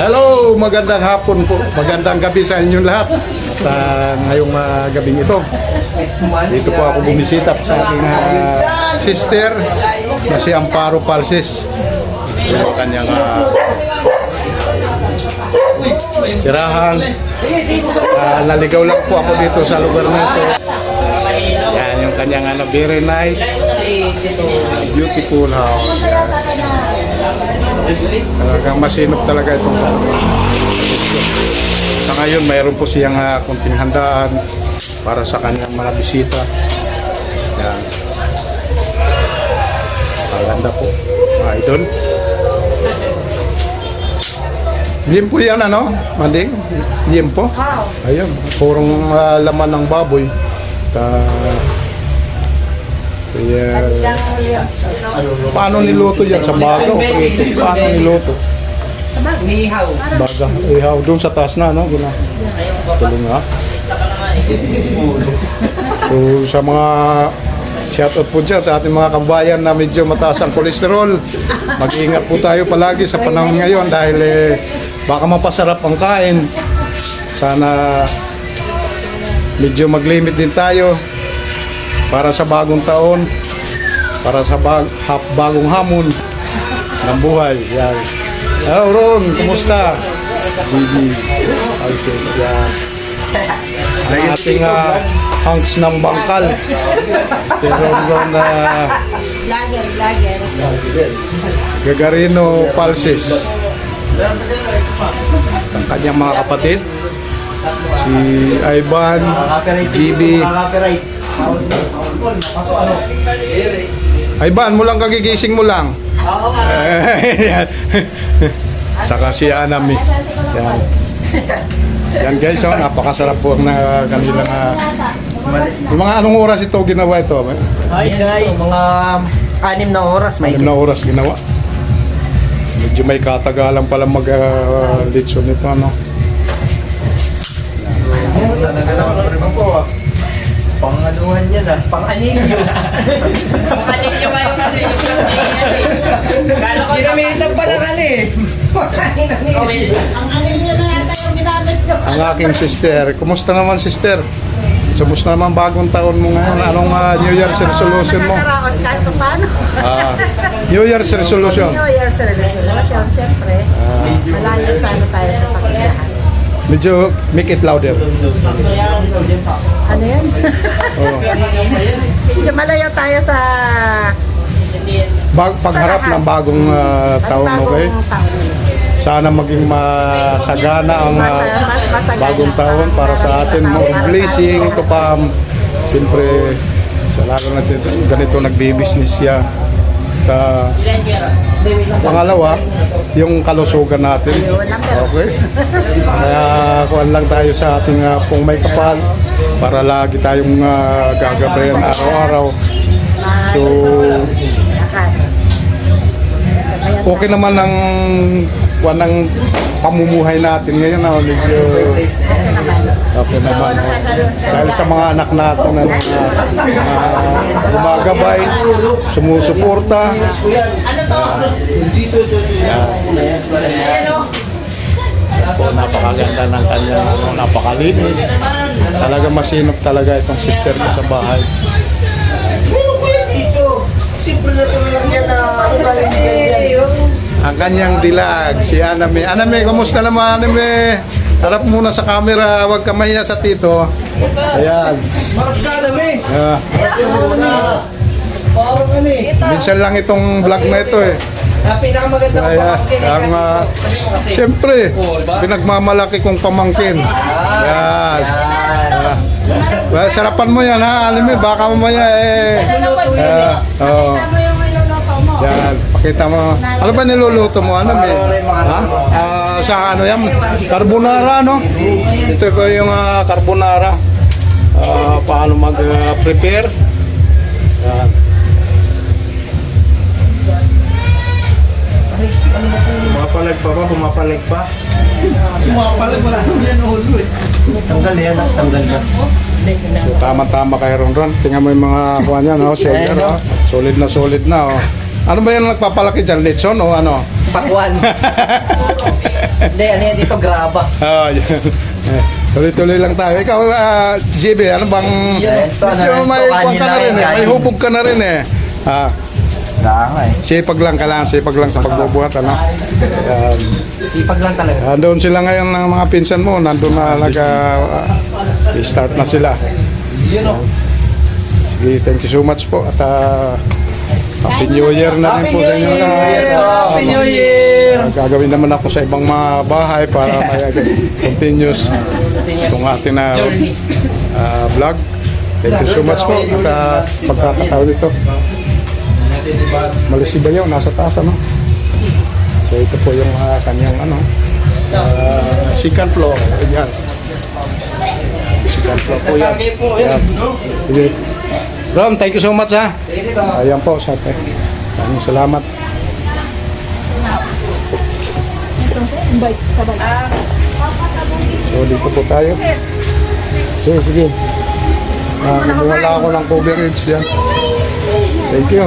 Hello, magandang hapon po. Magandang gabi sa inyong lahat. Sa ngayong gabing ito. Dito po ako bumisita sa aking sister na si Amparo Palsis. Yung kanyang tirahan. Naligaw lang po ako dito sa lugar na ito. Yan yung kanyang very nice, beautiful house. Talagang masinop talaga itong sa ngayon mayroon po siyang kunting handaan para sa kanyang mga bisita. Yan. Maganda po mga idol. Limpo yan ano? Manding? Limpo? Ayun, purong laman ng baboy. Paano niluto yan? Sa baga o prito? Paano niluto? Sa baga? Ihaw. Baga, ihaw. Doon sa taas na, no? Tulong nga. So, sa mga shoutout po dyan sa ating mga kabayan na medyo mataas ang kolesterol, mag-iingat po tayo palagi sa panahon ngayon dahil baka mapasarap ang kain. Sana medyo mag-limit din tayo para sa bagong taon, para sa bagong hamon ng buhay. Yan. Hello Ron, kumusta? Bibi, Alces, yan. Ang ating hangs ng bangkal. Si Ron Gagarino Palsis. Ang kanyang mga kapatid. Si Ivan, GB. Ivan, mo lang kagigising mo lang. Saka si Anami. Yan. Yan guys, napakasarap po ang kanilang mga anong oras ito ginawa ito? Hi guys. Mga 6 na oras may 6 na oras ginawa. Medyo may katagalan pala mag-litson nito ano. Pangaluhan yan Pang-anilyo. Pang-anilyo ba yung kasi yung kala ko ginamitan pa ng ano eh. Ang anilyo na yata yung ginamit ko. Ang aking sister, kumusta naman sister? Kumusta naman bagong taon mo ngayon? Anong New Year's resolution mo? Nakaraos kahit kung paano. New Year's resolution. New Year's resolution, siyempre. Malayo sana tayo sa sakyahan. Medyo make it louder. Ano yan? Oh. Medyo malayo tayo sa Pagharap ng bagong taon, okay? Sana maging masagana ang bagong taon para sa atin. More blessing to come. Siyempre, lalo na ganito nagbi-business siya. Pangalawa, yung kalusugan natin. Okay? Kaya kuhan lang tayo sa ating pong may kapal para lagi tayong gagabayan araw-araw. So, okay naman ang ng pamumuhay natin ngayon na medyo okay naman. Dahil sa mga anak natin na gumagabay, sumusuporta. Napakaganda ng kanya, napakalinis. Talaga masinop talaga itong sister ko sa bahay. Ang kanyang dilag, si Aname. Aname, kumusta naman Aname? Harap muna sa camera, huwag ka mahiya sa tito. Ayan. Minsan lang itong vlog na ito eh. Pinakamaganda ko Kaya, siyempre, pinagmamalaki kong pamangkin. Ayan. Sarapan mo yan ha, Aname, baka mamaya yan, pakita mo. Ano ba niluluto mo? Ano ba? Sa ano yan? Carbonara, no? Ito ko yung carbonara. Paano mag-prepare. Yan. Pumapalag pa ba? Pumapalag pa? Pumapalag wala naman yan ulo eh. Tanggal yan, tanggal ka. So, tama-tama kay Ron. Tingnan mo yung mga kuha niya, no? Solid na solid na, oh. Ano ba yung nagpapalaki dyan? Lechon o ano? Pakwan. Hindi, ano yan dito, graba. yan. Tuloy-tuloy lang tayo. Ikaw, JB, ano bang... Ito, Medyo may ito, kwan ka na rin eh. May hubog ka na rin eh. Danga eh. Sipag lang, kailangan sipag lang sa pagbubuhat, ano? Sipag lang talaga. Nandun sila ngayon ng mga pinsan mo, nandun na start na sila. Sige, thank you so much po at Happy New Year na rin po sa inyo. Happy New Year! Gagawin naman ako sa ibang mga bahay para may continuous itong ating na vlog. Thank you so much po at pagkakataon dito. Malis si Bayaw, nasa taas ano. So ito po yung kanyang second floor. Ayan. Second floor po yan. Ayan. Sige. Ron, thank you so much ha. Ayan po, sa maraming salamat. So dito po tayo. Sige, sige. Kumuha lang ako ng coverage yan. Thank you.